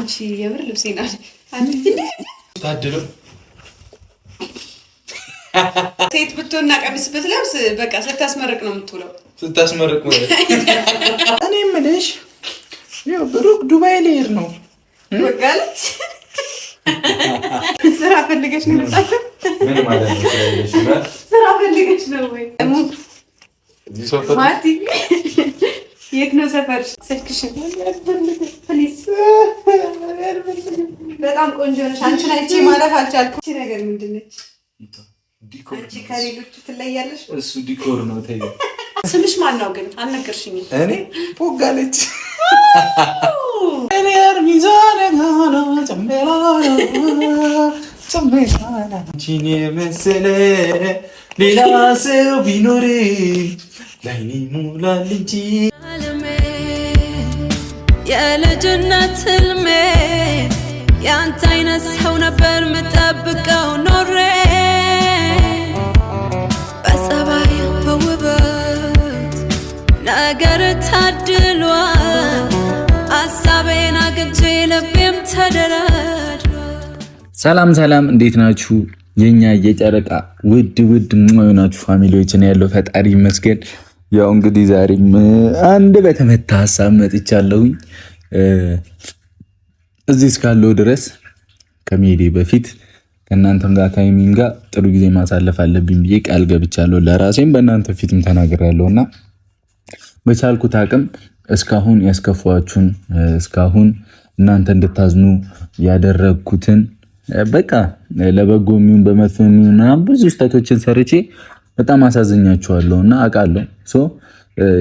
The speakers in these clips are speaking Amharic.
አንቺ የምር ልብሴን አንቺ ታድለው ሴት ብትሆንና ቀሚስ ብትለብስ በቃ ስታስመርቅ ነው የምትውለው። ስታስመርቅ ነው። እኔ የምልሽ ያው ብሩክ ዱባይ ልሄድ ነው ወጋለች። ስራ ፈልገሽ ነው የመጣሽው? ምን ማለት ነው? ስራ ፈልገሽ ነው ወይ? ማቲ የት ነው ሰፈር? ስልክሽን ፕሊዝ። በጣም ቆንጆ ነሽ። አንቺን አይቼ ማለፍ አልቻልኩም። እቺ ነገር ምንድን ነች? አንቺ ከሌሎቹ ትለያለሽ። እሱ ዲኮር ነው። ተይ ስምሽ ማን ነው ግን? አልነገርሽኝም። እኔ ቦጋለች። እኔ አርሚዛና ጋና ጨምቤላና አንቺን የመሰለ ሌላ ሰው ቢኖር ላይኔ ሙላል እንጂ የልጅነት ህልሜ ያንተ አይነት ሰው ነበር የምጠብቀው ኖሬ በጸባይ በውበት ነገር ታድሏል ሀሳቤን አግኝቼ ልቤም ተደላድሏል። ሰላም ሰላም፣ እንዴት ናችሁ? የኛ የጨረቃ ውድ የሆናችሁ ፋሚሊዎች ነው ያለው። ፈጣሪ ይመስገን። ያው እንግዲህ ዛሬም አንድ በተመታ ሀሳብ መጥቻለሁኝ። እዚህ እስካለው ድረስ ከመሄዴ በፊት ከእናንተም ጋር ታይሚንግ ጋር ጥሩ ጊዜ ማሳለፍ አለብኝ ብዬ ቃል ገብቻለሁ። ለራሴም በእናንተ ፊትም ተናግሬያለሁና በቻልኩት አቅም እስካሁን ያስከፋችሁን እስካሁን እናንተ እንድታዝኑ ያደረግኩትን በቃ ለበጎ የሚሆን በመጥፎ የሚሆን ብዙ ስህተቶችን ሰርቼ በጣም አሳዝኛችኋለሁና አውቃለሁ።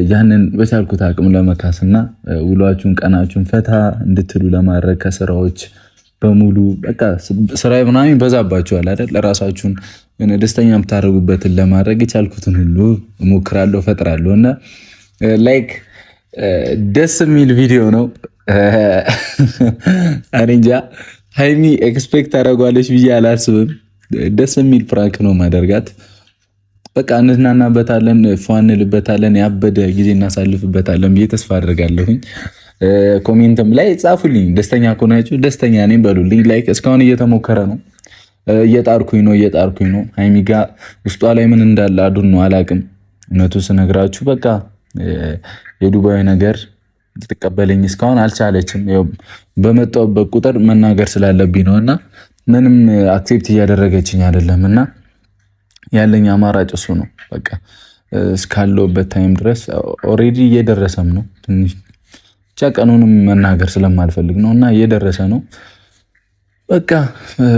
ያንን በቻልኩት አቅም ለመካስና ውሏችሁን ቀናችሁን ፈታ እንድትሉ ለማድረግ ከስራዎች በሙሉ በቃ ስራዬ ምናምን በዛባችኋል አይደል? ለራሳችሁን ደስተኛ የምታደርጉበትን ለማድረግ የቻልኩትን ሁሉ እሞክራለሁ፣ ፈጥራለሁ እና ላይክ ደስ የሚል ቪዲዮ ነው። እኔ እንጃ ሃይሚ ኤክስፔክት ታደርጓለች ብዬ አላስብም። ደስ የሚል ፕራንክ ነው ማደርጋት። በቃ እንዝናናበታለን፣ ፏንልበታለን፣ ያበደ ጊዜ እናሳልፍበታለን ብዬ ተስፋ አድርጋለሁኝ። ኮሜንትም ላይ ጻፉልኝ፣ ደስተኛ ከሆናችሁ ደስተኛ ነኝ በሉልኝ። ላይክ እስካሁን እየተሞከረ ነው፣ እየጣርኩኝ ነው። ሃይሚ ጋ ውስጧ ላይ ምን እንዳለ አዱን ነው አላቅም። እውነቱ ስነግራችሁ በቃ የዱባይ ነገር ልትቀበለኝ እስካሁን አልቻለችም። በመጣሁበት ቁጥር መናገር ስላለብኝ ነው እና ምንም አክሴፕት እያደረገችኝ አይደለም እና ያለኝ አማራጭ እሱ ነው። በቃ እስካለሁበት ታይም ድረስ ኦልሬዲ እየደረሰም ነው። ትንሽ ብቻ ቀኑንም መናገር ስለማልፈልግ ነው እና እየደረሰ ነው። በቃ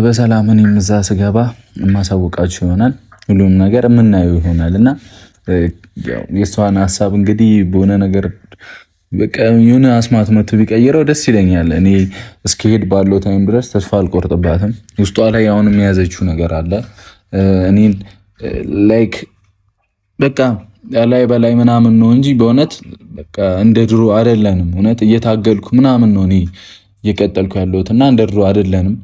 በሰላም እኔም እዛ ስገባ የማሳውቃችሁ ይሆናል። ሁሉም ነገር የምናየው ይሆናል እና የእሷን ሀሳብ እንግዲህ በሆነ ነገር በቃ የሆነ አስማት መቶ ቢቀይረው ደስ ይለኛል። እኔ እስከሄድ ባለው ታይም ድረስ ተስፋ አልቆርጥባትም። ውስጧ ላይ አሁንም የያዘችው ነገር አለ። እኔን ላይክ በቃ ላይ በላይ ምናምን ነው እንጂ በእውነት በቃ እንደ ድሮ አይደለንም። እውነት እየታገልኩ ምናምን ነው እኔ እየቀጠልኩ ያለሁት እና እንደ ድሮ አይደለንም።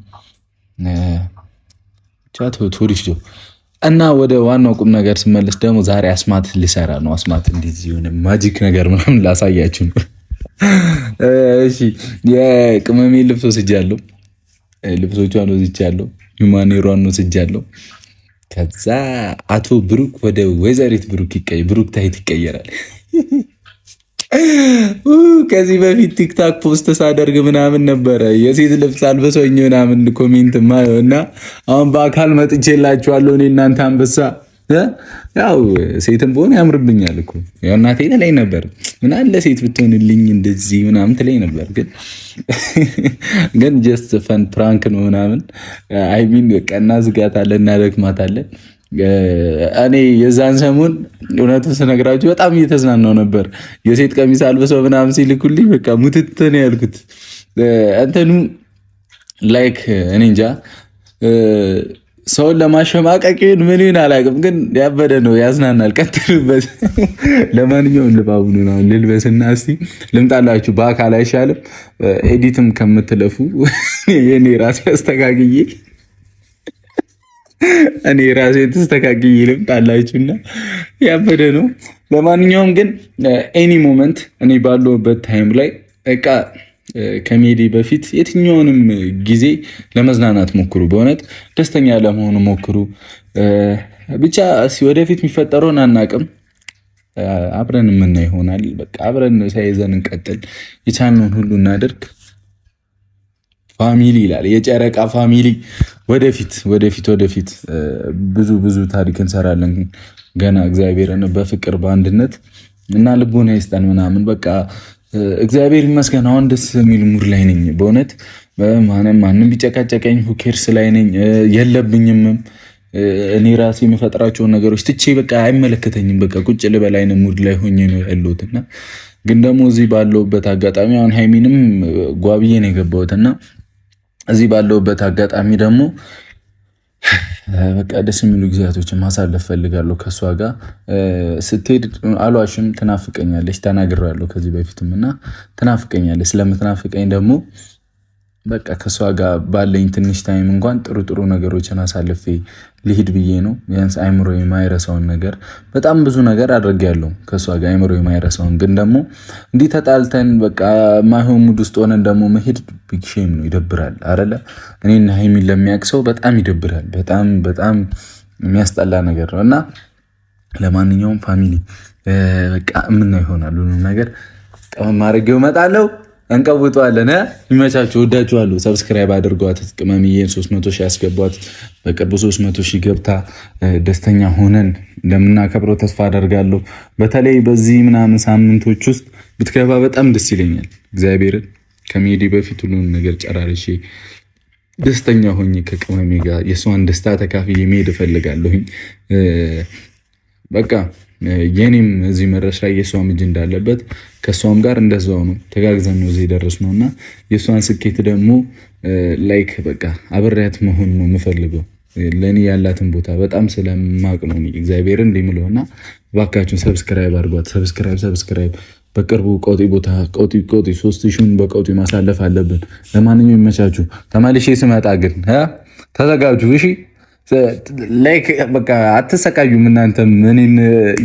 እና ወደ ዋናው ቁም ነገር ስመለስ ደግሞ ዛሬ አስማት ሊሰራ ነው። አስማት እንዴት የሆነ ማጂክ ነገር ምናምን ላሳያችሁ ነው። እሺ የቅመሜ ልብስ ወስጃለሁ፣ ልብሶቿን ወስጃለሁ፣ ዩማኔሯን ወስጃለሁ። ከዛ አቶ ብሩክ ወደ ወይዘሪት ብሩክ ታይት ይቀየራል። ከዚህ በፊት ቲክታክ ፖስት ሳደርግ ምናምን ነበረ የሴት ልብስ አልበሰኝ ምናምን ኮሜንት ማየው እና አሁን በአካል መጥቼላችኋለሁ። እኔ እናንተ አንበሳ ያው ሴትም በሆነ ያምርብኛል እኮ ያው እናቴ ላይ ነበር ምን አለ ሴት ብትሆንልኝ እንደዚህ ምናምን ትለኝ ነበር። ግን ጀስት ፈን ፕራንክ ነው ምናምን አይሚን ቀና ዝጋታለን እናደክማታለን። እኔ የዛን ሰሞን እውነቱን ስነግራችሁ በጣም እየተዝናናው ነበር። የሴት ቀሚስ አልብሰው ምናምን ሲልኩልኝ በቃ ሙትት ነው ያልኩት። እንትኑ ላይክ እኔ እንጃ ሰውን ለማሸማቀቅ ምን ይሁን አላውቅም፣ ግን ያበደ ነው፣ ያዝናናል። ቀጥሉበት። ለማንኛውም ልባቡን ነው ልልበስና እስቲ ልምጣላችሁ። በአካል አይሻልም? ኤዲትም ከምትለፉ የኔ ራሴ አስተካክዬ እኔ ራሴ ተስተካክዬ ልምጣላችሁና ያበደ ነው። ለማንኛውም ግን ኤኒ ሞመንት እኔ ባለሁበት ታይም ላይ በቃ ከሜዲ በፊት የትኛውንም ጊዜ ለመዝናናት ሞክሩ። በእውነት ደስተኛ ለመሆኑ ሞክሩ። ብቻ ወደፊት የሚፈጠረውን አናቅም። አብረን የምናይ ይሆናል። በቃ አብረን ሳይዘን እንቀጥል። የቻልነውን ሁሉ እናደርግ። ፋሚሊ ይላል የጨረቃ ፋሚሊ። ወደፊት ብዙ ታሪክ እንሰራለን ገና። እግዚአብሔርን በፍቅር በአንድነት እና ልቦና ይስጠን ምናምን። በቃ እግዚአብሔር ይመስገን አሁን ደስ የሚል ሙድ ላይ ነኝ በእውነት። ማንም ቢጨቃጨቀኝ ሁኬርስ ላይ ነኝ። የለብኝምም እኔ ራሴ የምፈጥራቸውን ነገሮች ትቼ በቃ አይመለከተኝም። በቃ ቁጭ ልበል አይነት ሙድ ላይ ሆኜ ነው ያለሁትና ግን ደግሞ እዚህ ባለሁበት አጋጣሚ አሁን ሃይሚንም ጓብዬ ነው የገባሁትና እዚህ ባለሁበት አጋጣሚ ደግሞ በቃ ደስ የሚሉ ጊዜያቶችን ማሳለፍ ፈልጋለሁ ከእሷ ጋር። ስትሄድ አሏሽም ትናፍቀኛለች፣ ተናግሬያለሁ ከዚህ በፊትም እና ትናፍቀኛለች። ስለምትናፍቀኝ ደግሞ በቃ ከእሷ ጋር ባለኝ ትንሽ ታይም እንኳን ጥሩ ነገሮችን አሳልፌ ልሂድ ብዬ ነው። ቢያንስ አይምሮ የማይረሳውን ነገር በጣም ብዙ ነገር አድርጌያለሁ ከእሷ ጋር አይምሮ የማይረሳውን። ግን ደግሞ እንዲህ ተጣልተን በቃ ማይሆን ሙድ ውስጥ ሆነን ደግሞ መሄድ ቢግ ሼም ነው፣ ይደብራል አይደለ? እኔና ሃይሚን ለሚያውቅ ሰው በጣም ይደብራል። በጣም የሚያስጠላ ነገር ነው እና ለማንኛውም ፋሚሊ በቃ የምናየው ይሆናል ሁሉም ነገር። ማድረጌው እመጣለሁ፣ እንቀውጠዋለን። ይመቻችሁ፣ ወዳችኋለሁ። ሰብስክራይብ አድርጓት። ቅመምዬን 300 ሺህ ያስገቧት። በቅርቡ 300 ሺህ ገብታ ደስተኛ ሆነን እንደምናከብረው ተስፋ አደርጋለሁ። በተለይ በዚህ ምናምን ሳምንቶች ውስጥ ብትገባ በጣም ደስ ይለኛል። እግዚአብሔርን ከመሄዴ በፊት ሁሉን ነገር ጨራርሼ ደስተኛ ሆኜ ከቅመሜ ጋር የእሷን ደስታ ተካፍዬ መሄድ እፈልጋለሁኝ። በቃ የኔም እዚህ መድረስ ላይ የእሷም እጅ እንዳለበት ከእሷም ጋር እንደዛው ነው። ተጋግዘን ነው እዚህ የደረስነው እና የእሷን ስኬት ደግሞ ላይክ በቃ አብሬያት መሆን ነው የምፈልገው። ለእኔ ያላትን ቦታ በጣም ስለማቅ ነው እግዚአብሔርን እንደምለውና እባካችሁን ሰብስክራይብ አድርጓት። ሰብስክራይብ በቅርቡ ቀውጢ ቦታ ቀውጢ 3000ን በቀውጢ ማሳለፍ አለብን። ለማንኛውም ይመቻችሁ። ተመልሼ ስመጣ ግን ተዘጋጁ እሺ። ላይክ በቃ አትሰቃዩም እናንተም እኔን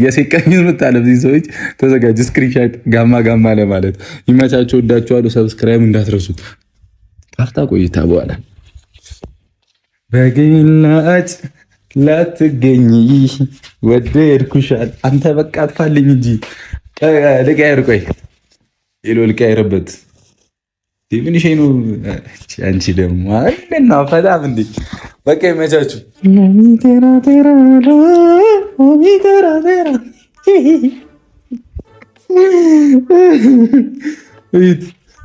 የሴቀኝ የምታለብ ሰዎች ተዘጋጁ። ስክሪንሻት ጋማ ለማለት ይመቻችሁ። ወዳችኋለሁ። ሰብስክራይብ እንዳትረሱት። ካፍታ ቆይታ በኋላ በግላጭ ላትገኝ ወደድኩሻል አንተ በቃ አጥፋልኝ እንጂ ልቀይር። ቆይ ሌሎ ልቀይርበት ምን ሸይ ነው አንቺ ደግሞ አይደና ፈዳም እንዴ። በቃ ይመቻችሁ። ቴራ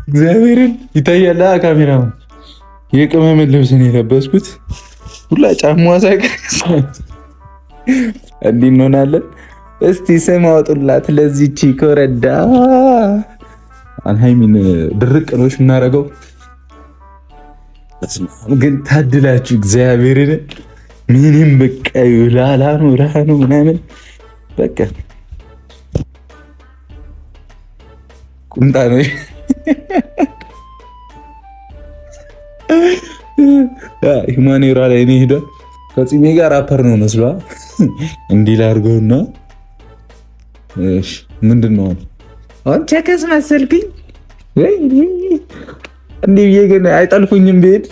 እግዚአብሔርን ይታያል ካሜራማን። የቅመምን ልብስ ነው የለበስኩት ሁላ ጫማዋ ሳይቀር እንዲህ እንሆናለን። እስቲ ስም አውጡላት ለዚህቺ ኮረዳ። ሃይሚን ድርቅ ነው የምናደርገው። ግን ታድላችሁ እግዚአብሔርን ምንም በቃ ላላ ነው ራህ ነው ምናምን በቃ ቁምጣ ነው። ሂማኔራ ላይ ነው ሄዷል። ከፂሜ ጋር ራፐር ነው መስሏ። እንዲህ ላድርገውና እሺ ምንድን ነው አንቺ ከስ መሰልኩኝ ወይ እንዴ? ብዬ ግን አይጠልፉኝም ብሄድ።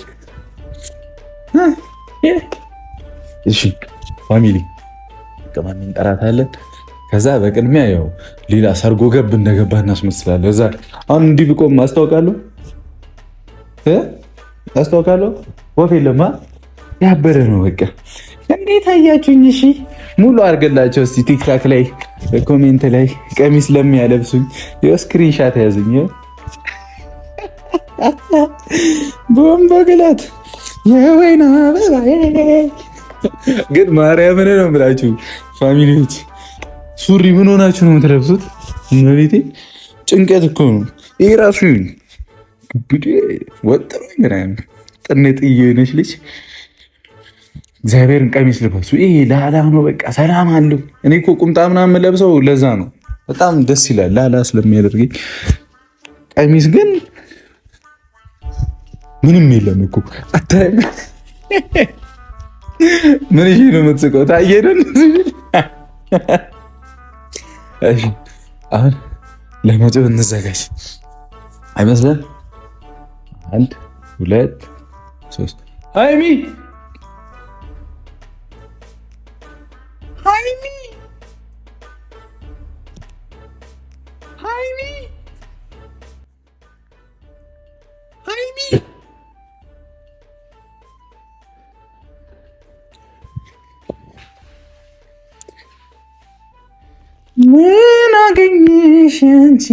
እሺ ፋሚሊ ከማን እንጠራታለን? ከዛ በቅድሚያ ያው ሌላ ሰርጎ ገብ እንደገባ እናስመስላለን። እዛ አሁን እንዲህ ብቆም አስታውቃለሁ ወፍ የለማ ያበረ ነው በቃ። እንዴት አያችሁኝ? እሺ ሙሉ አድርገላቸው እስቲ ቲክታክ ላይ ኮሜንት ላይ ቀሚስ ለሚያለብሱኝ ስክሪንሻት ያዙኝ። ቦምባ ግላት የወይና አበባ ግን ማርያምን ነው የምላችሁ ፋሚሊዎች፣ ሱሪ ምን ሆናችሁ ነው የምትለብሱት? እመቤቴ ጭንቀት እኮ ነው ይሄ ራሱ። ወጥሮኝ ምናምን ጥንጥዬ ነች ልጅ። እግዚአብሔርን ቀሚስ ልበሱ። ይሄ ላላ ነው በቃ ሰላም አለው። እኔ እኮ ቁምጣ ምናምን ለብሰው ለዛ ነው በጣም ደስ ይላል ላላ ስለሚያደርገኝ። ቀሚስ ግን ምንም የለም እኮ አታይም። ምን እሺ ነው የምትስቀው? ታየደን። እሺ አሁን ለመጮህ እንዘጋጅ አይመስልም? 1 2 3 ሃይሚ ምን አገኘሽ አንቺ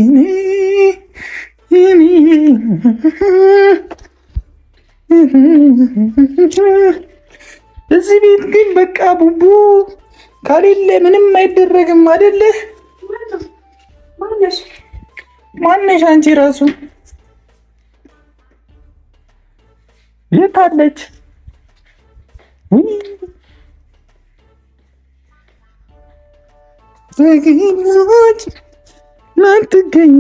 እዚህ ቤት ግን በቃ ቡቡ ካሌለ ምንም አይደረግም አይደለ? ማነሽ አንቺ ራሱ የት አለች? ተገኘች ላትገኝ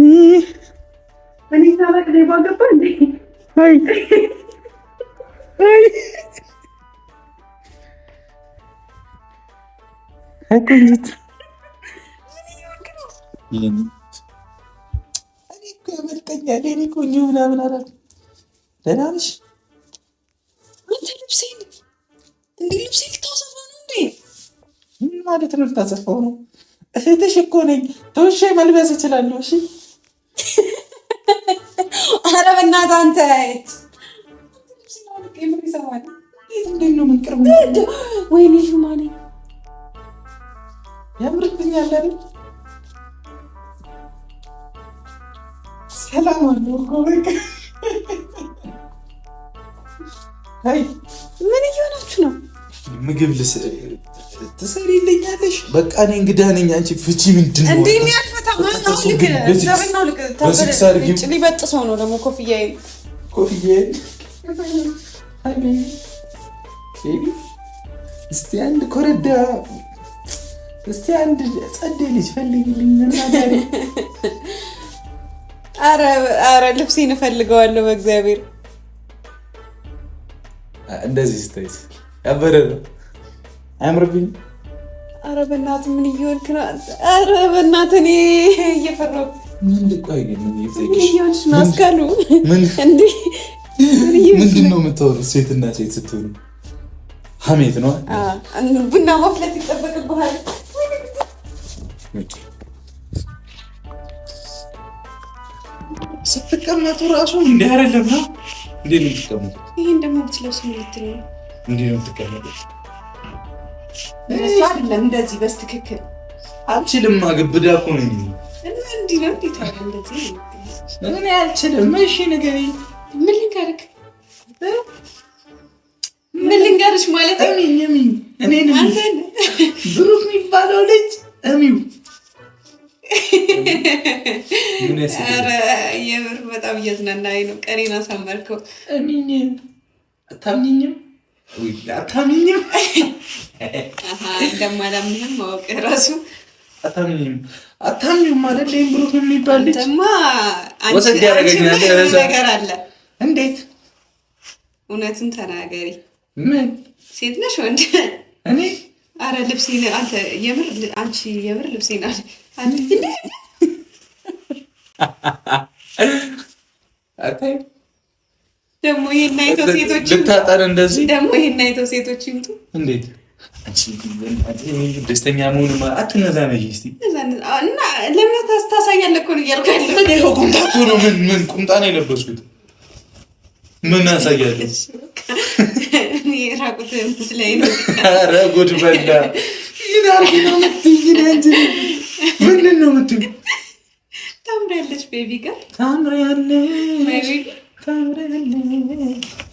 እኔ ታላቅ ላይ ባገባ እንዴ አይ አይ አቆንጂት እኔ እኮ ያመልጠኛል። እኔ ቆንጆ ምናምን አላት። ደህና ነሽ? አንተ ልብሴን እንዴ ልብሴን ልታሰፋው ነው እንዴ? ምን ማለት ነው ልታሰፋው ነው? እህትሽ እኮ ነኝ። ተውሼ መልበስ እችላለሁ። እሺ ኧረ በእናትህ አንተ እንዴት ነው የምንቀርቡ? ወይኔ ሹማኔ ያምርብኛል አይደል? ሰላም አለው እኮ በቃ። አይ ምን እየሆናችሁ ነው? ምግብ ትሰሪልኛለሽ? በቃ እኔ እንግዳ ነኝ። አንቺ ፍቺ ምንድን ነው? እንዴ የሚያልፈታ ማን ነው? ልክ ዘበናው ልክ ታበለ ሊበጥሰው ነው ደግሞ ኮፍያዬ አይ ቤቢ እስቲ አንድ ኮረዳ እስቲ አንድ ጸዴ ልጅ ፈልግልኝ እና ዳሪ። ኧረ ልብሴን እፈልገዋለሁ በእግዚአብሔር። እንደዚህ ስታይስ ያበረ ነው። አያምርብኝ? ኧረ በእናትህ ምን እየሆንክ ነው? ኧረ በእናትህ እኔ እየፈራሁ ምን ልቆይ ግን ምን እየሆንሽ ነው? አስካሉ ምንድን ነው የምታወሩት? ሴትና ሴት ስትሆኑ ሀሜት ነው። ቡና ማፍላት ይጠበቅብሃል። ስትቀመጡ ራሱ እንዲህ አይደለም ነው። እንዴት ነው የምትቀመጡት? ይሄን ደግሞ ብትለብስ ምን ልትል ነው? እንዴት ነው የምትቀመጡት? እሱ አይደለም እንደዚህ በስትክክል አልችልም። ግብዳ እኮ ነኝ እና እንዲህ ነው። እንዴት አለ እንደዚህ እኔ አልችልም። እሺ ንገሪኝ። ምን ልንገርህ? ምን ልንገርሽ ማለት ነው? እኔ አንተ ብሩክ የሚባለው ልጅ እሚው ኧረ የምር በጣም እያዝናናኝ ነው። ቀኔን አሳመርከው። አታምኝም? እንደማላምንህም ማወቅ ራሱ አታምኝም ማለት ይሄን ብሩክ የሚባል ልጅ ወሰድ ያደርገኛል ነገር አለ። እንዴት? እውነቱን ተናገሪ። ምን ሴት ነሽ ወንድ? እኔ ኧረ ልብሴን አንተ የምር አንቺ የምር ልብሴን አለ አታይ ደግሞ ይሄን አይተው ሴቶች ልታጠር እንደዚህ ደግሞ ይሄን አይተው ሴቶች ይምጡ። እንዴት አንቺ ደስተኛ መሆን አትነዛነጂ እስቲ እና ለምን ታሳያለህ እኮ ነው እያልኩ ያለው። እኔ ቁምጣ እኮ ነው። ምን ቁምጣ ነው የለበስኩት? ምን አሳያለሁ? እኔ ራቁትህን መስለኝ ነው። ኧረ ጉድ በላ። ይሄን አርጊ ነው የምትይኝ እንጂ ምንድን ነው የምትይኝ? ታምሪያለሽ ቤቢ ጋር ታምሪያለሽ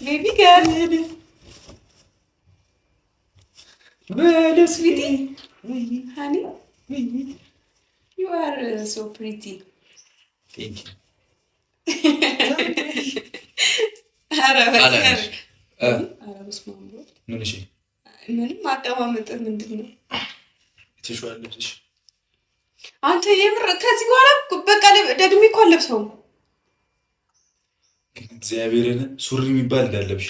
ቤቢ ጋር በል ስዊቲ ሃኒ ዩ አር ሶ ፕሪቲ። ቴንክ ዩ። ኧረ ምን እሺ፣ ምንም አቀማመጥህ ምንድን ነው? ትሽዋለሽ አንተ የምር ከዚህ በኋላ በቃ ደግሜ እኮ አለብሰውም። እግዚአብሔርን ሱሪ የሚባል እንዳለብሽ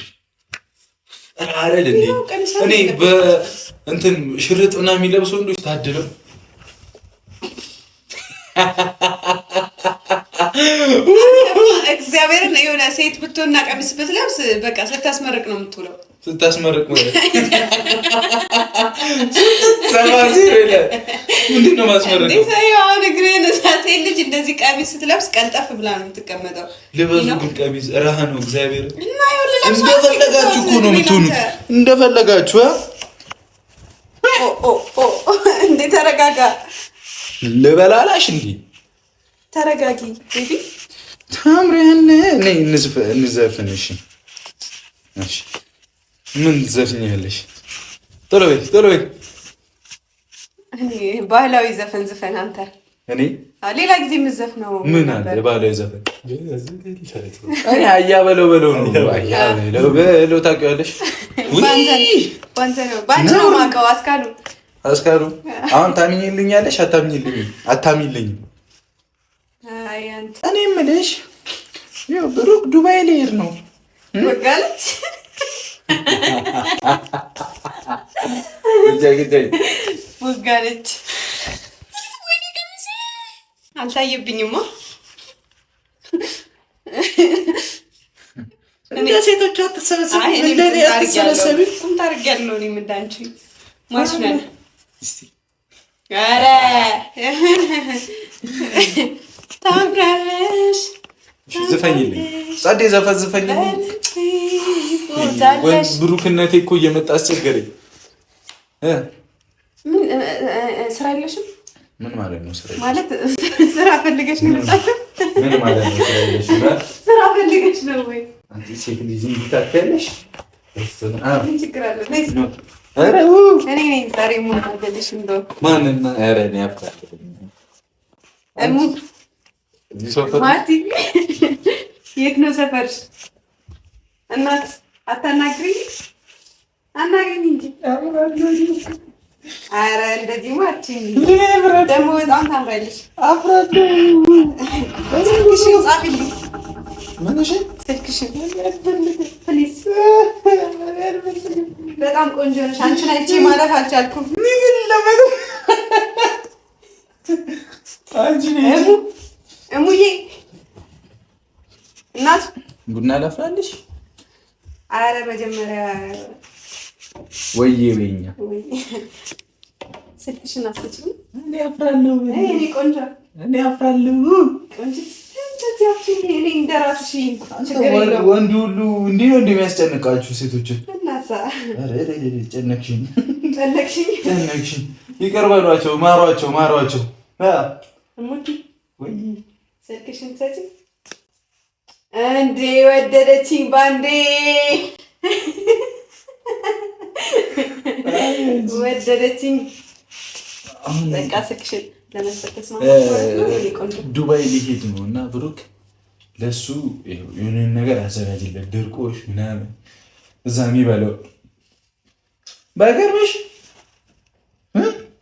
አይደል እንዴ? እኔ በእንትን ሽርጥና የሚለብሱ ወንዶች ታድለው እግዚአብሔርን የሆነ ሴት ብትሆንና ቀሚስ ብትለብስ በቃ ስታስመርቅ ነው የምትውለው። ስታስመርቅ ማለት ሰማዚሬለ ምንድን ነው ማስመረቅ? እንዴ አሁን እግሬን ሴት ልጅ እንደዚህ ቀሚስ ስትለብስ ቀልጠፍ ብላ ነው የምትቀመጠው። ልበሱ ግን ቀሚስ ረሃ ነው እግዚአብሔር። እንደፈለጋችሁ እኮ ነው የምትሆኑት፣ እንደፈለጋችሁ። እንዴ ተረጋጋ። ልበላላሽ እንዴ ተረጋጊ ቤቢ። ታምሪያለሽ። ነይ እንዘፍን። እሺ እሺ ምን ትዘፍኛለሽ? ቶሎ በይ ቶሎ በይ። እኔ ባህላዊ ዘፈን ዝፈን አንተ። እኔ ሌላ ጊዜ የምትዘፍነው ምን አለ? ባህላዊ ዘፈን እኔ አያ በለው በለው ነው። አያ በለው በለው ታውቂዋለሽ? ባንተ ነው የማውቀው። አስካሉ አሁን ታምኚልኛለሽ? አታምኚልኝም? አይ አንተ እኔ የምልሽ ያው ብሩክ ዱባይ ልሄድ ነው ወጋለች። ወጋለች። አልታየብኝማ። እንደ ሴቶቹ አትሰበሰቢ። እንደኔ አትሰበሰቢ። ታርጊያለሁ። እኔም እንዳንቺ ማሽነል። ኧረ ታምራለሽ። ዝፈኝልኝ ጸዴ፣ ዘፈን ዝፈኝልኝ። ብሩክነቴ እኮ እየመጣ አስቸገረኝ። ስራ የለሽም? ምን ማለት ነው? ስራ ፈልገሽ ነው የመጣሽው? ምን ማለት ነው? ስራ ፈልገሽ ነው ወይ? አንቺ ሴት ልጅ እንድታከለሽ ምን ችግር አለ? እኔ ነኝ ዛሬ ምን አደረገልሽ? እንደው ማንና ኧረ እኔ አፍራለሁ። ማቲ የት ነው ሰፈርሽ? እናት አታናግሪኝ? አናግሪኝ እንጂ። ኧረ እንደዚህ ማርቺኝ ደግሞ በጣም ታምራለሽ። አፍራለሁ። ስልክሽን ጻፊልኝ። ምንሽ? ስልክሽን ፕሊዝ። በጣም ቆንጆ ነሽ። አንቺን አይቼ ማለፍ አልቻልኩም። እሙዬ እናት ቡና ላፍላለሽ? አረ መጀመሪያ ወይዬ በይኛ። ስልክሽን አስጭኝ። እኔ አፍራለሁ። እኔ ቆንጆ እኔ አፍራለሁ። ቆንጆ እኔ እንደራስሽ ችግር የለውም። ወንድ ሁሉ እንዲህ ነው እንደሚያስጨንቃችሁ ሴቶችን። እናሳ አረ ጨነቅሽኝ። ጨነቅሽኝ። ይቅር በሏቸው፣ ማሯቸው። እሙቲ ወይ ስልክሽን ሰጪኝ። እንዴ ወደደችኝ ባንዴ ወደደችኝ። በቃ ስልክሽን ለመስጠት ተስማማሁ። ዱባይ ሊሄድ ነው እና ብሩክ ለሱ የሆነ ነገር አዘጋጅለት፣ ድርቆሽ ምናምን እዛ የሚበላው ባይገርምሽ።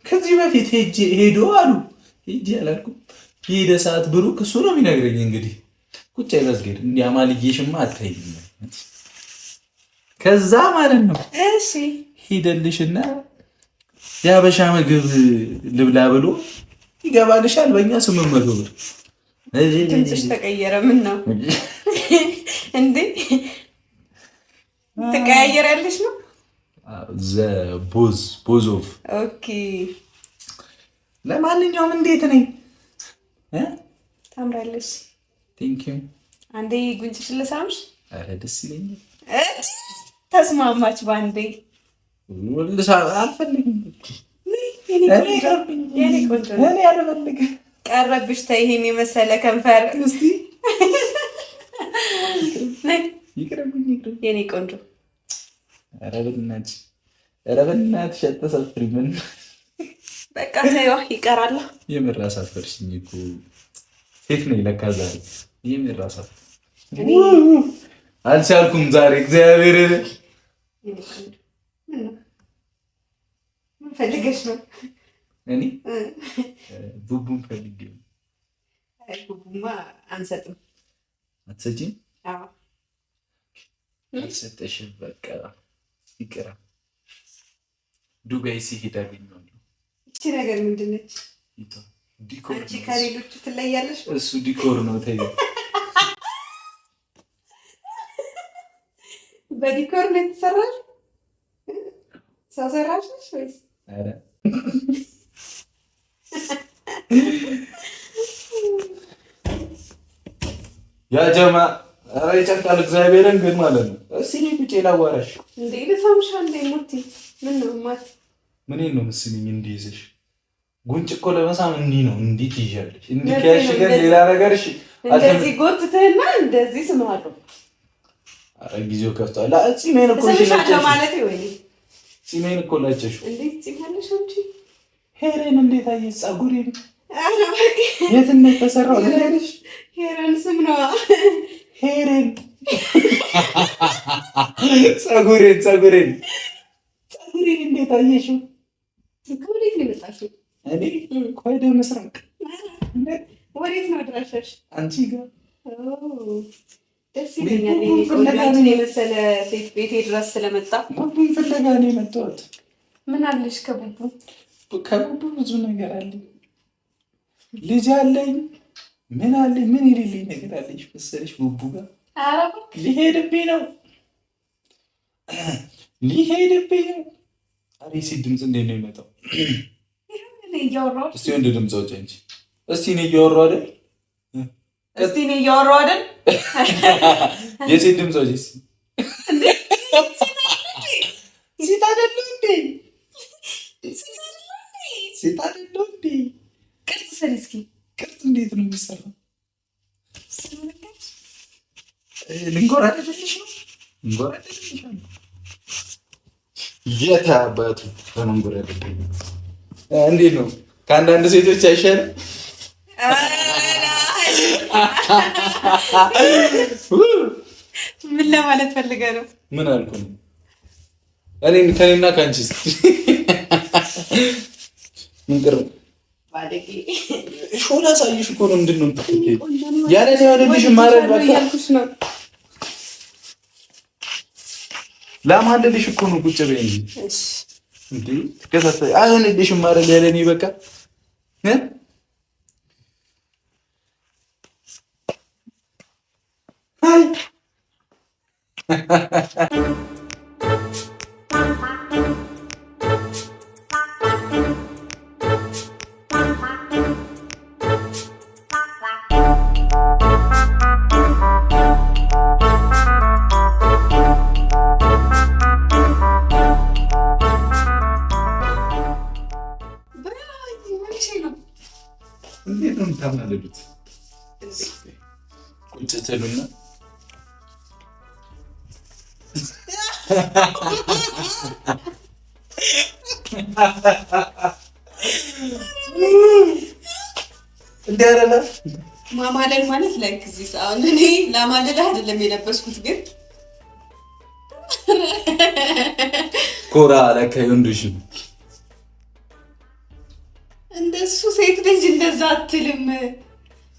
ከዚህ በፊት ሄዶ አሉ ሄጄ አላልኩም። የሄደ ሰዓት ብሩክ እሱ ነው የሚነግረኝ። እንግዲህ ቁጭ አይመስገድ እንዲያማልዬሽማ አታይም። ከዛ ማለት ነው እሺ ሄደልሽና የሀበሻ ምግብ ልብላ ብሎ ይገባልሻል። በእኛ 800 ብር። ድምፅሽ ተቀየረ። ምን ነው እንዴ? ተቀያየራለሽ ነው? ቦዞቭ። ኦኬ። ለማንኛውም እንዴት ነኝ? ታምራለሽ። ቴንክ ዩ። አንዴ ጉንጭሽን ልሳምሽ? ኧረ ደስ ይለኛል። ተስማማች ባንዴ። አልፈልግም። የኔ ቆንጆ አልፈልግም። ቀረብሽ። ተይ ይሄን የመሰለ ከንፈር እስቲ የኔ ቆንጆ። ኧረ በእናትሽ አታሳፍሪም። በቃ ተይዋ ይቀራል። የምር አሳፈርሽኝ እኮ። ሴት ነኝ ለካ ዛሬ። የምር አሳፈርሽኝ። አልቻልኩም ዛሬ እግዚአብሔር። ምን ፈልገሽ ነው? እኔ ቡቡን ፈልጌ ነው። ቡቡማ አንሰጥም። አትሰጪም? አዎ አልሰጠሽም። በቃ ይቅራ። ዱባይ ሲሄድ አገኘው። እቺ ነገር ምንድን ነች? ዲኮር አንቺ ከሌሎቹ ትለያለሽ። እሱ ዲኮር ነው። ተይ በዲኮር ነው የተሰራሽ? ሰው ሰራሽ ነሽ ወይስ? አረ ያ ጀማ አረ ይጨንቃል። እግዚአብሔርን ግን ማለት ነው። እስኪ ቁጭ ላዋራሽ እንዴ ለሳምሻ እንዴ ሙቲ ምን ነው ማት ምን ነው መስልኝ እንዲይዝሽ ጉንጭ እኮ ለመሳም እንዲህ ነው። እንዴት ይያለሽ? እንዲህ ከያሽገን ሌላ ነገር እሺ፣ እንደዚህ ጎትተህና እንደዚህ ስማለው። አረ ጊዜው ከፍቷል። እቺ ምን እኮ ስለሽ ማለት ይወይ ሲሜን እኮ ላጨሽ እንዴት ሲመለሽ አንቺ ሄሬን እንዴት አየሽ? ጸጉሬን አረ በቃ የት ነው ተሰራው? ለኔሽ ሄሬን ስም ነው ሄሬን ጸጉሬን እንዴት አየሽ? ከወዴት ነው የመጣሽው? እኔ ከወደ ምስራቅ። ወዴት ነው ድረሻሽ? አንቺ ጋር ደስ ይለኛል። ቆንጆ የመሰለ ሴት ቤቴ ድረስ ስለመጣ ቡቡን ፍለጋ ነው የመጣሁት። ምን አለሽ ከቡቡ? ከቡቡ ብዙ ነገር አለኝ። ልጅ አለኝ። ምን አለኝ? ምን የሌለኝ ነገር አለኝ መሰለሽ? ቡቡ ጋር ሊሄድብኝ ነው። አሬ ሲ ድምፅ እንዴት ነው የሚመጣው? እስቲ ወንድ ድምፅ አውጪ እንጂ። እስቲ እኔ እያወራሁ አይደል? የሴት ድምፅ አውጪ እስቲ። ሴት አይደለም እንዴ? ቅርጽ ሰሪ እስኪ። ቅርጽ እንዴት ነው የሚሰራው? ልንጎራደድልሽ ነው? እንጎራደድልሻለሁ። የት አባቱ በመንጎራደድ እንዴት ነው? ከአንዳንድ ሴቶች አይሻልም? ምን ለማለት ፈልገህ ነው? ምን አልኩኝ? ከኔና ከአንቺስ ምን ቅር ባለጌ ሾላ ሳይሽ እኮ ነው። ምንድን ነው ያለ ነው ያለልሽ ማረግ በቃ ያልኩሽ ነው። ላማለልሽ እኮ ነው። ቁጭ በይ እንጂ እሺ እንዴ ከሰተ አይሆንልሽ ማረግ ያለኝ በቃ አይ እንዴት ነው የምታማልሉት? ቁጭ ትሉና እንዴ አረላ ማማለል ማለት ላይክ እዚህ ሰዓት እኔ ላማለል አይደለም የለበስኩት፣ ግን ኮራ ለካ ወንዶሽ እንደሱ ሴት ልጅ እንደዛ አትልም።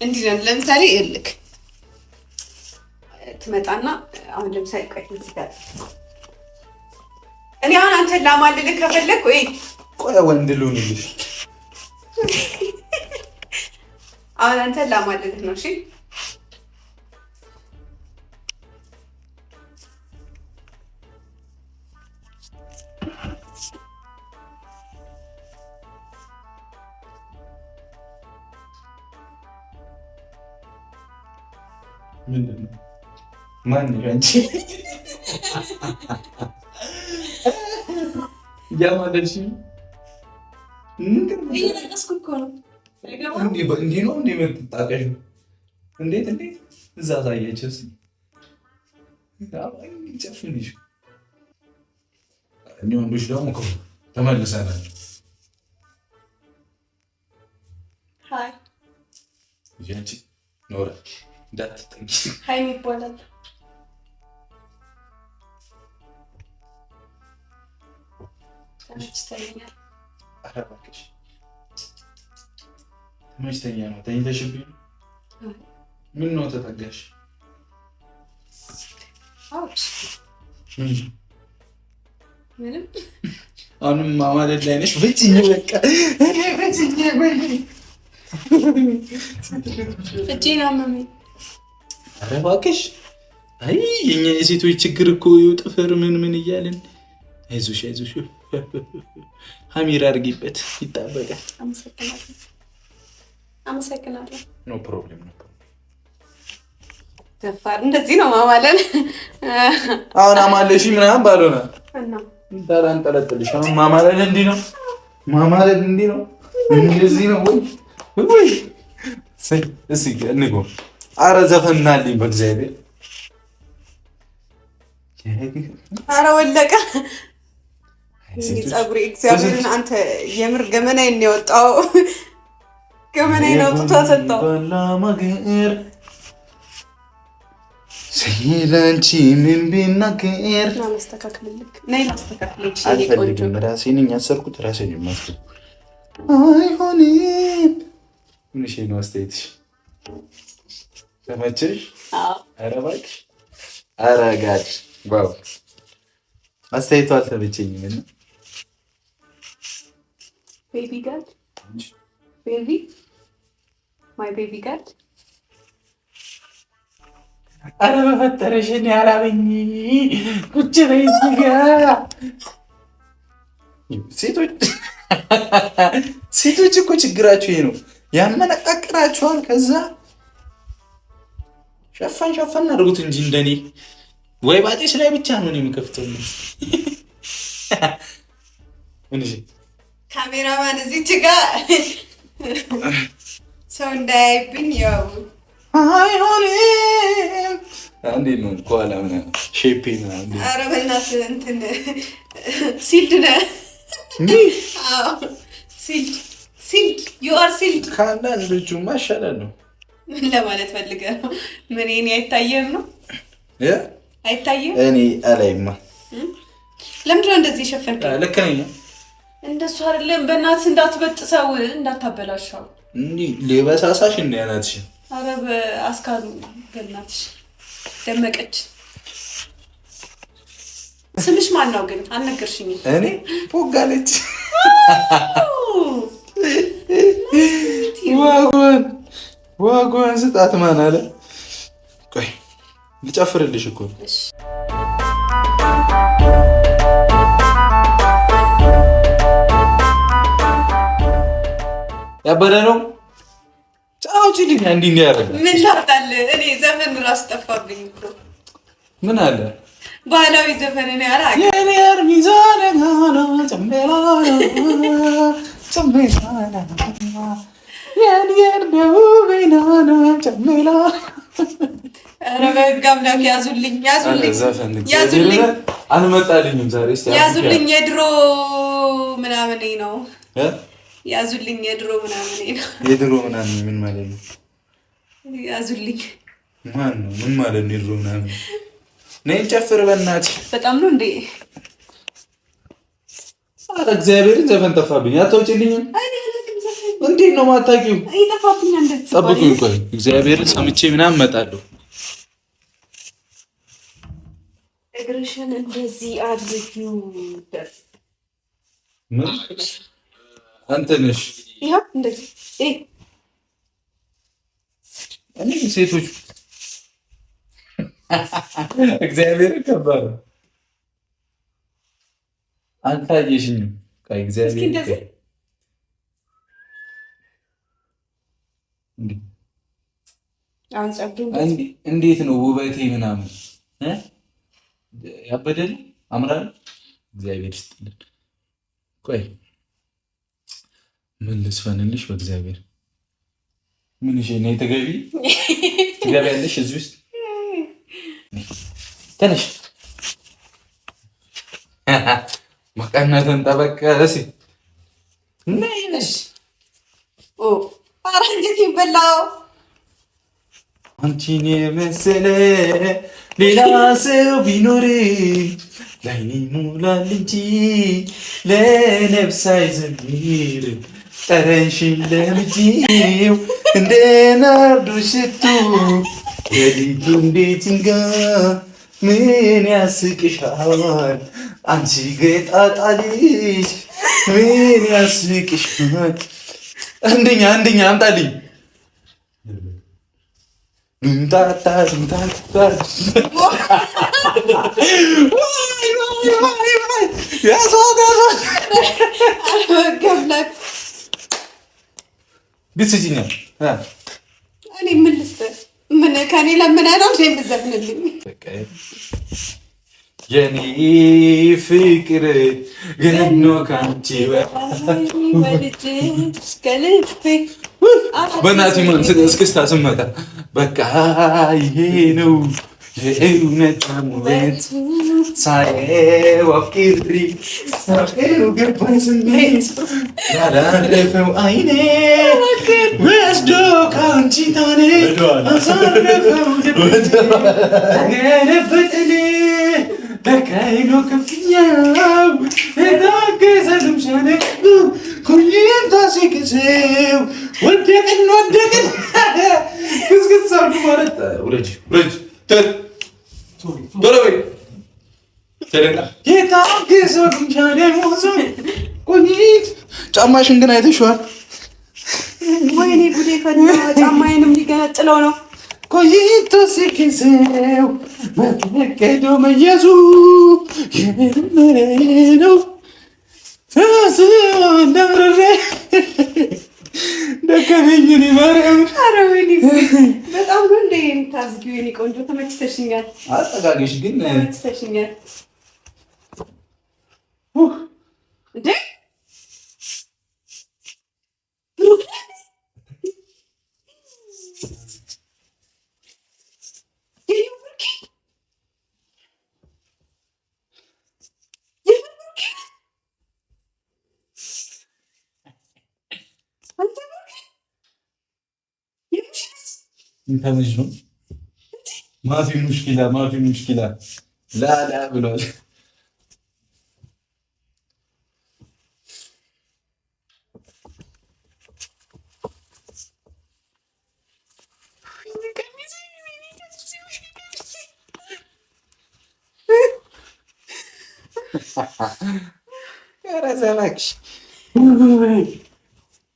እንዲህ ነው። ለምሳሌ እልክ ትመጣና አሁን ለምሳሌ ቆይ እዚህ ጋር እኔ አሁን አንተን ላማልልህ ከፈለክ ወይ ቆይ ወንድ ልሁንልሽ። አሁን አንተን ላማልልህ ነው። እሺ ምንድን ነው? ማን አንቺ ያማለልሽ? እየጠቀስኩ እኮ ነው። እንዲህ ነው እንዴ የምትጣቀሽ? እንዴት እዛ ሳየችስ ጨፍንሽ። እኛ ወንዶች ደግሞ እኮ ተመልሰናል። ሀይ አንቺ ኖረ እንዳትጠጊ ሀይሚ ይባላል። ተመችቶኛል። ኧረ እባክሽ ተመችቶኛ ነው። ተኝተሽብኝ ነው? ምን ነው ተጠጋሽ? ምንም አሁንም ማማለድ ላይ ነሽ። በጭኝ በቃ እጄን አመመኝ። ኧረ እባክሽ አይ የኛ የሴቶች ችግር እኮ ጥፍር ምን እያልን አይዞሽ ሀሚር አድርጊበት ይጣበቃል። አመሰግናለሁ። ኖ ፕሮብሌም ደፋር እንደዚህ ነው ማማለን። አሁን አማለሽ ምናምን ባልሆነ እንዳላንጠለጥልሽ አሁን ማማለን እንዲህ ነው እንደዚህ ነው ወይ እስኪ እንጎ ኧረ ዘፈናልኝ በእግዚአብሔር ኧረ ወለቀ ፀጉሬ እግዚአብሔርን አንተ የምር ገመናዬን ነው የወጣው። ገመናዬን አውጥቶ ሰጠው። ስለንቺ ምን ቢናገር ማስተካከልልክ ነይ ላስተካክልልሽ። አልፈልግም ራሴን ያሰርኩት ራሴን የማስኩት አይሆንም። ምንሽ ነው አስተያየትሽ? ተመቸሽ? ኧረ እባክሽ ኧረ ጋድ ዋው አስተያየቱ አልተመቸኝም። እና ቤቢ ጋድ ቤቢ ማይ ቤቢ ጋድ ኧረ በፈጠረሽ እኔ አላበኝ ቁጭ በይ እዚህ ጋ ሴቶች እኮ ችግራችሁ ይሄ ነው። ያመነቃቅራችኋል። ከዛ ሸፈን አድርጉት እንጂ እንደኔ ወይ ባጤሽ ላይ ብቻ ነው የሚከፍተው። ካሜራማን እዚች ጋ ሰው እንዳያይብኝ ያው አይሆንም። አንዴ ነው ከኋላ ምናምን ሼፔ ምናምን። ኧረ በእናትህ እንትን ሲልድ ነህ። ሲልድ ዩ አር ሲልድ። ከአንዳንዶቹማ ይሻላል ነው ለማለት ፈልገህ ነው። ምን እኔ አይታየህም ነው? አይታየህም? እኔ አላይማ። ለምንድን ነው እንደዚህ የሸፈንከኝ? ልክ ነኝ። እንደሱ አይደለም። በእናትህ እንዳትበጥሰው እንዳታበላሻው። እንዲህ ሌበሳሳሽ እንዳያናትሽ። ኧረ በአስካሉ በእናትሽ ደመቀች። ስምሽ ማን ነው ግን? አልነገርሽኝም። እኔ ፖጋለች። ዋጓን ስጣት። ማን አለ? ቆይ ልጨፍርልሽ እኮ ያበደ ነው። ጫውጪልኝ እንዲህ ያደርጋል። ምን ታውቃለህ? እኔ ዘፈን ራስ ጠፋብኝ እኮ። ምን አለ? ባህላዊ ዘፈን እኔ አላውቅም። የኔ ሚዛን ጋና ጨምቤላ ኧረ በህግ አምላክ ያዙልኝ። አልመጣልኝም ዛሬ። ያዙልኝ የድሮ ምናምን ነው። ያዙልኝ የድሮ ምናምን ነው። የድሮ ምናምን ምን ማለት ነው? ያዙልኝ ማን ነው? ምን ማለት ነው የድሮ ምናምን? ነይ ጨፍር በእናትሽ። በጣም ነው እንዴ? ኧረ እግዚአብሔርን ዘፈን ጠፋብኝ። አታውጪልኝም? እንዴት ነው የማታውቂው? ይጠፋብኝ። እንደዚህ ጠብቁኝ፣ ቆይ እግዚአብሔርን ሰምቼ ምናምን እመጣለሁ። እግርሽን እንደዚህ አድርጊው። ምን አንተ ነሽ? ይኸው እንደዚህ እኔ ሴቶች እግዚአብሔር ከባድ ነው። አልታየሽኝም። ቆይ እግዚአብሔር እንዴት ነው ውበቴ ምናምን ያበደል አምራል። እግዚአብሔር ይስጥልን። ቆይ ምን ልስፈንልሽ? በእግዚአብሔር ምን እሺ ነይ ትገቢያለሽ እዚህ ውስጥ ተነሽ። መቀነትን ጠበቀሲ ነይነሽ ኧረ እንዴት ይበላው። አንቺን የመሰለ ሌላ ሰው ቢኖር ላይኔ ሙላል እንጂ ለነፍስ አይዘምር። ጠረንሽን ለምጄው እንደ ናርዶስ ሽቱ ሌሊቱ እንዴት ይንጋ ምን ያስቅሻል? አንቺ ገጣጣ ልጅ ምን ያስቅሻል? አንደኛ አምጣልኝ። እንታታ ብስጭኛል። እኔ ምን ልስጥህ? ምን ከኔ ለምን ነው የምዘፍንልኝ? የኔ ፍቅር ገኖ ካንቺ በእናትህ እስክስታ ስመጣ በቃ ይሄ ነው የእውነት ውበት ሳየው አፍቅሪ ሳየው ገባኝ ስሜት ያላረፈው አይኔ ወስዶ ካንቺ ታኔ አሳረፈው ተገለበጠኔ ተካይሎ ከፍያው የታገሰልም ሻለቅ ኩኝም ታሲክስው ወደቅን ክስክስ አርጉ ማለት ውረጅ ቶሎ በይ የታገሰልም ሻለቅ ሞዞ ቆይት ጫማሽን ግን አይተሽዋል? ወይኔ ጉዴ ፈላ ጫማዬንም ሊገነጥለው ነው። ቆይቶ ሲክስው በፈቀዶ መያዙ የመጀመሪያ ነው። እንዳረረ ደከመኝ ማርያም። ኧረ ወይኔ በጣም ነው እንደ የምታዝጊው የኔ ቆንጆ። ተመችተሽኛል። አጠጋገሽ ግን ተመችተሽኛል እንዴ انت مجنون ما في مشكلة لا ብሏል።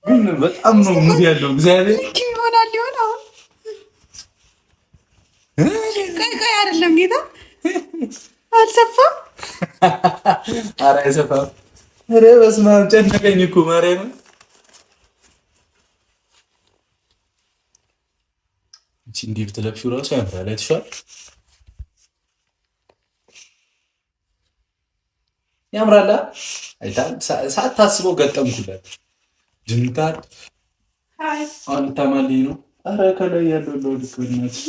ግን በጣም ነው ሙድ ያለው እግዚአብሔር ይሆናል አሁን ቀይ አይደለም ጌታ አልሰፋም። ኧረ አይሰፋም። ኧረ በስመ አብ ጨነቀኝ እኮ ማርያምን። እቺ እንዲህ ብትለብሺው እራሱ ያምራል። አይተሽዋል? ያምራል። ሳታስበው ገጠምኩላት። ጅንታት አሁን ታማልኝ ነው። ኧረ ከላይ ያለው ልክ በእናትሽ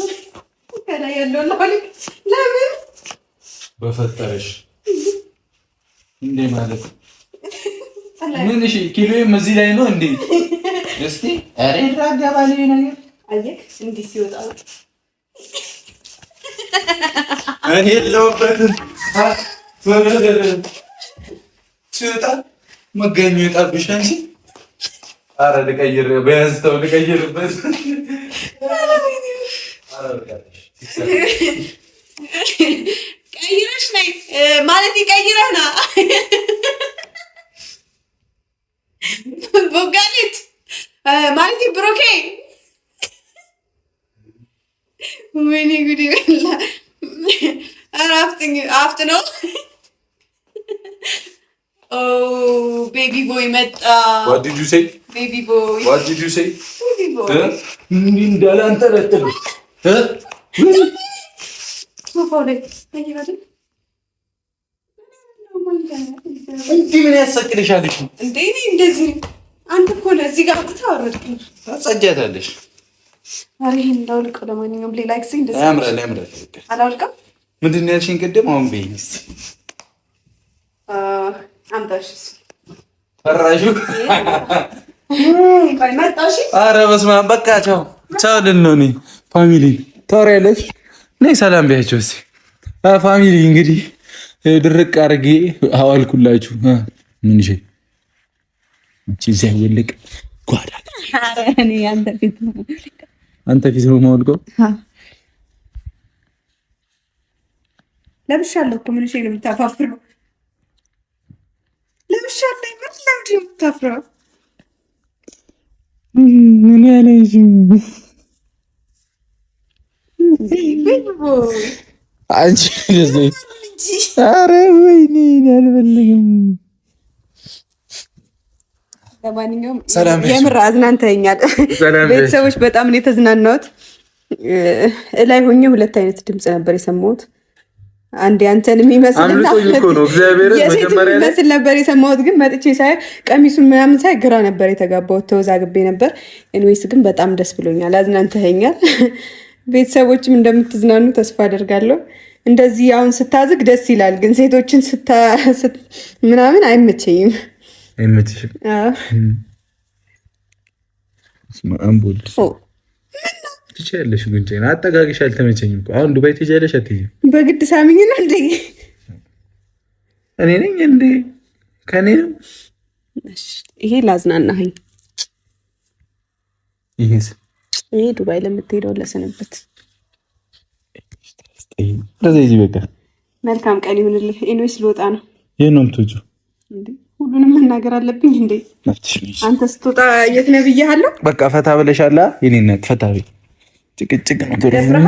ከላይ ያለው ለምን በፈጠረሽ እንዴ ማለት ምን? እሺ ኪሎዬም እዚህ ላይ ነው እንዴ? እስቲ ኧረ ይራጋባል ነገር አየክ እንዲህ ሲወጣ እኔ የለሁበትም። ሲወጣ መገኘ ይጣብሽ እንጂ ኧረ ልቀይር ቢያንስ ተው ልቀይርበት። ቀይረሽ ነይ ማለት ይቀይረህ ና ቦጋሌት ማለት ብሮኬ ወይኔ ጉዴ በላ። ኧረ አፍጥ ነው። ኦ ቤቢ ቦይ መጣ። What did you say? ቤቢ ቦይ What did you say? ቤቢ ቦይ እንዳላንጠለጥል እንዲህ ምን ያሰቅልሻል? እንዴ እንደዚህ አንተ እኮ ለዚህ ጋር ታወርድኝ ታጸጃታለሽ። ኧረ ይሄን እንዳውልቀው። ለማንኛውም ሌላ ጊዜ እንደዚህ ያምራል። አላውልቀው። ምንድን ነው ያልሽኝ ቅድም? አሁን በይኝ እስኪ አምጣሽ ፈራሹ መጣሽ። ኧረ በስመ አብ በቃ ቻው ልል ነው። እኔ ፋሚሊ ታወሪያለሽ። ነይ ሰላም ቢያቸው እስኪ ፋሚሊ። እንግዲህ ድርቅ አድርጌ አዋልኩላችሁ። ምን እሺ እቺ እዚያ ይወልቅ ጓዳ። ኧረ እኔ አንተ ፊት ነው የማወልቀው። ለብሻለሁ እኮ ምን እሺ ነው የምታፋፍረው? ለብሻለሁ ምን ለምንድን ነው የምታፍረው? ምን ያለሽ አንቺ ለዚህ ኧረ ወይኔ አልፈልግም። ለማንኛውም የምር አዝናንተኛል። ቤተሰቦች በጣም ነው የተዝናናሁት። ላይ ሆኜ ሁለት አይነት ድምፅ ነበር የሰማሁት። አንድ ያንተን የሚመስልና የሴት የሚመስል ነበር የሰማሁት። ግን መጥቼ ሳይ ቀሚሱን ምናምን ሳይ ግራ ነበር የተጋባሁት፣ ተወዛግቤ ነበር። ኤንዌይስ ግን በጣም ደስ ብሎኛል፣ አዝናንተኸኛል። ቤተሰቦችም እንደምትዝናኑ ተስፋ አደርጋለሁ። እንደዚህ አሁን ስታዝግ ደስ ይላል፣ ግን ሴቶችን ምናምን አይመቸኝም። አይመችሽም? ትችያለሽ። ጉንጬን አጠጋግሽ አልተመቸኝም እኮ። አሁን ዱባይ ትሄጃለሽ አትሄጂም? በግድ ሳሚኝ ነው እንዴ? እኔ ነኝ እንዴ? ከኔ ነው ይሄ ላዝናናኸኝ። ይሄስ? ይሄ ዱባይ ለምትሄደው ለስንብት። ለዚህ በቃ መልካም ቀን ይሁንልህ። ኤንዌይስ ልወጣ ነው። ይሄን ነው የምትወጪው እንዴ? ሁሉንም መናገር አለብኝ እንዴ? አንተ ስትወጣ የት ነህ ብዬሃለሁ። በቃ ፈታ ብለሻላ። የኔነት ፈታ በይ። ጭቅጭቅ ነው ጭቅጭቅ ነው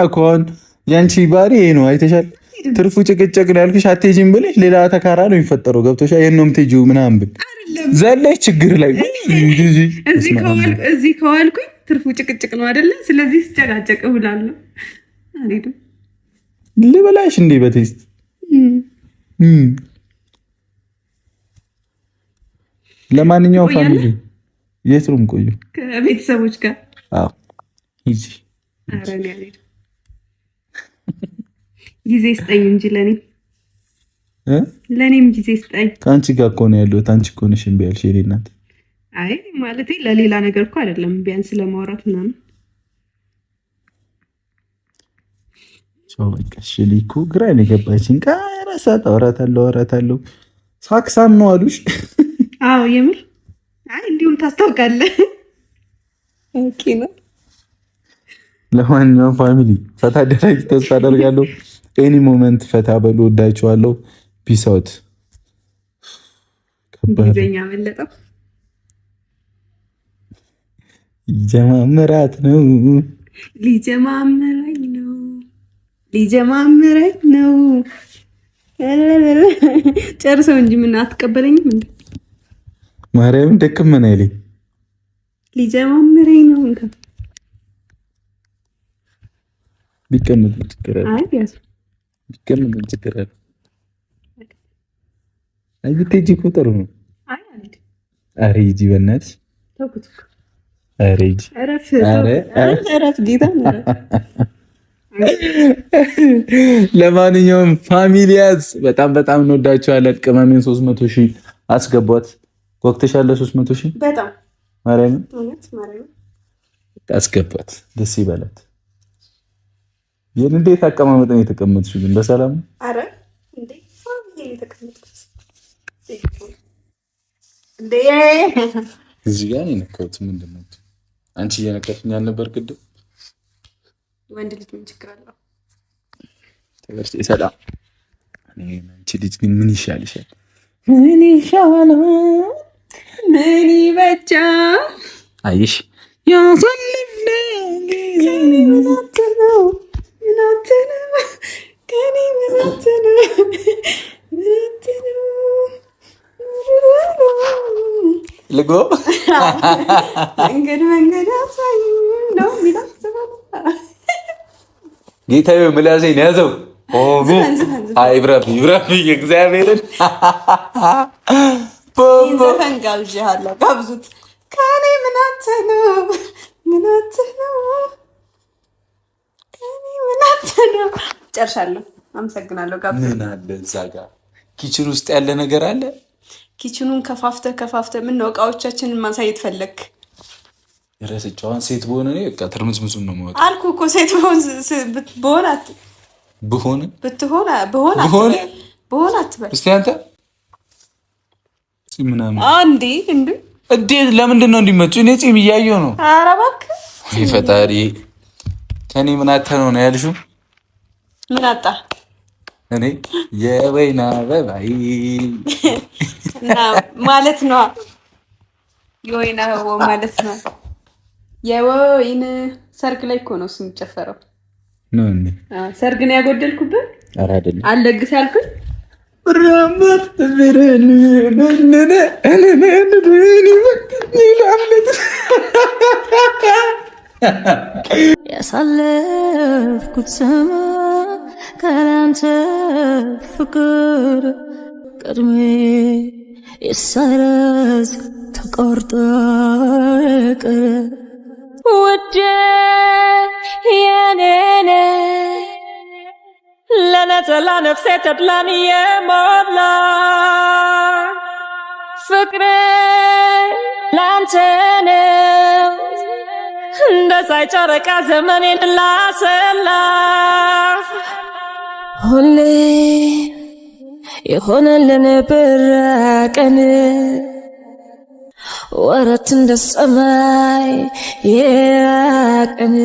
አኮን ያንቺ ባሪ ይሄ ነው። አይተሻል። ትርፉ ጭቅጭቅ ነው ያልኩሽ። አትሄጂም ብለሽ ሌላ ተካራ ነው የሚፈጠረው። ገብቶሻል? ይሄን ነው የምትሄጂው ምናምን ብል ዘለሽ ችግር ላይ እዚህ ከዋልኩኝ ትርፉ ጭቅጭቅ ነው አይደለ? ስለዚህ ስጨቃጨቅ እውላለሁ። አልሄድም። ልበላሽ እንዴ በቴስት ለማንኛውም ፋሚሊ የት ነው የምቆየው? ከቤተሰቦች ጋር። አዎ ሂጂ። ኧረ እኔ አልሄድም። ጊዜ ስጠኝ እንጂ ለእኔም ጊዜ ስጠኝ። ከአንቺ ጋር እኮ ነው ያለሁት። አንቺ እኮ ነሽ እምቢ ያልሽ የእኔ እናት። አይ ማለቴ ለሌላ ነገር እኮ አይደለም፣ ቢያንስ ለማውራት ምናምን። በቃ እሺ። እኮ ግራ ነው የገባችኝ። ቀረሳት አወራታለሁ ሳክሳም ነው አሉሽ? አዎ የምር። አይ እንዲሁም ታስታውቃለህ። ኦኬ ነው። ለማንኛውም ፋሚሊ ፈታ ደረግ ተስፋ አደርጋለሁ። ኤኒ ሞመንት ፈታ በሉ። ወዳችኋለሁ። ፒስ አውት። ጊዜኛ መለጠው ሊጀማምራት ነው ሊጀማምረኝ ነው። ጨርሰው እንጂ ምን አትቀበለኝም እንዴ? ማርያም ደክመና ይለኝ ሊጀማምረኝ ነው። እንካ ቢቀመጥ ችግር አለ። አይ ያስ ቢቀመጥ ችግር አለ። አይ ብትሄጂ እኮ ጥሩ ነው። አይ አልሄድ። ኧረ ሂጂ በእናትሽ። ተውኩት። ኧረ ሂጂ። እረፍ ጌታ ነው። ለማንኛውም ፋሚሊያዝ በጣም እንወዳችኋለን። ቅመሜን 300,000 አስገቧት። ወቅተሻለ 300,000 በጣም ማርያም ማርያም አስገቧት። ደስ ይበላት። እንዴት አቀማመጥ ነው የተቀመጥሽው? ግን በሰላም? አረ እንዴ ፋሚሊ የተቀመጥኩት እንዴ እዚህ ጋር ነው የነካሁት። ምንድን ነው አንቺ እየነካሽኝ አልነበር ቅድም? ወንድ ልጅ ምን ችግር አለው? ተበርጭ ሰላም። እኔ አንቺ ልጅ ግን ምን ይሻልሻል? ምን ይሻላል? ምን ይበጃል? አይሽ ያሳልፍነው ጊዜ ነው ልጎ መንገድ ያሳዩ ነው ጌታዬ። ምላሴን ያዘው። ይብራብ እግዚአብሔርን ዘፈን ጋብዣለሁ። ጋብዙት። ከኔ ምን አትህ ነው ጨርሻለሁ። አመሰግናለሁ። ምን አለ እዛ ጋር ኪችን ውስጥ ያለ ነገር አለ። ኪችኑን ከፋፍተህ ምን ነው እቃዎቻችንን ማሳየት ፈለግ? ረስጫዋን ሴት በሆነ ነው በቃ ትርምስምሱን ነው ማለት አልኩ እኮ። ሴት በሆነ አትበል እስቲ አንተ ምናምን አንዴ እንዴት ለምንድን ነው እንዲመጡ? እኔ ጺም እያየሁ ነው። ኧረ እባክህ ፈጣሪ ከኔ ምን አተ ነው ያልሽው? ምን አጣ? እኔ የወይን አበባይ እና ማለት ነው። የወይን አበባ ማለት ነው። የወይን ሰርግ ላይ እኮ ነው እሱ የሚጨፈረው ነው እንዴ? ሰርግ ነው ያጎደልኩብህ? ኧረ አይደለም። አልለግስ ያልኩኝ ራማት ብረን ነነ እኔ ያሳለፍኩት ዘመን ካላንተ ፍቅር ቀድሜ የሳይረዝ ተቆርጦ ቀረ ውዴ የኔነ ለነጠላ ነፍሴ ተድላን የሞላ ፍቅሬ ላንተ ነው እንደ ፀሐይ ጨረቃ ዘመኔን ላሰላ ሁሌ የሆነልን ብራቀን ወረት እንደ ሰማይ የራቀን